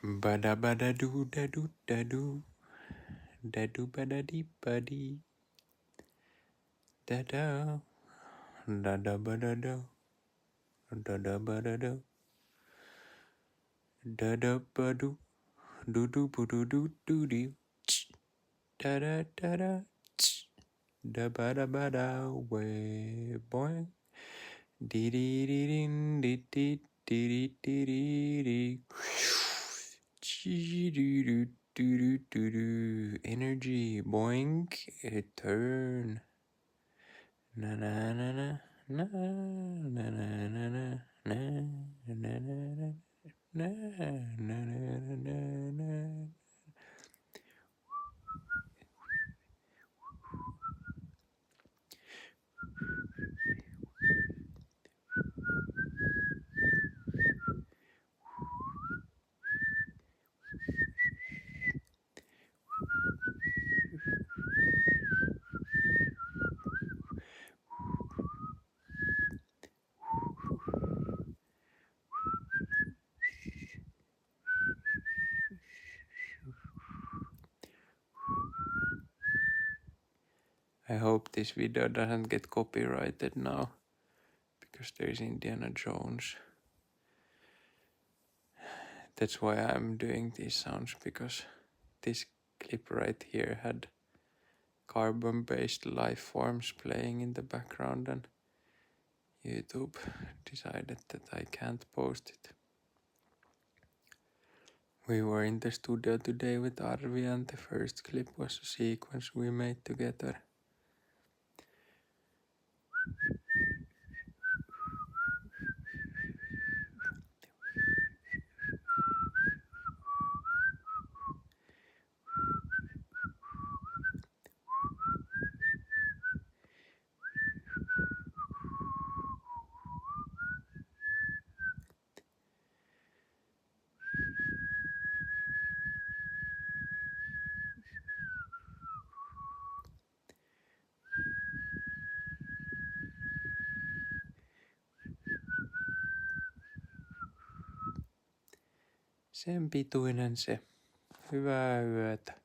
Bada bada do da do da do bada dee buddy da da bada do bada do badu do budu do dee da da bada bada way boy dee dee dee dee dee dee dee dee energy boink turn na na na na na na na na na na na na na na. I hope this video doesn't get copyrighted now because there's Indiana Jones. That's why I'm doing these sounds, because this clip right here had carbon-based life forms playing in the background, and YouTube decided that I can't post it. We were in the studio today with Arvi, and the first clip was a sequence we made together. Sen pituinen se. Hyvää yötä.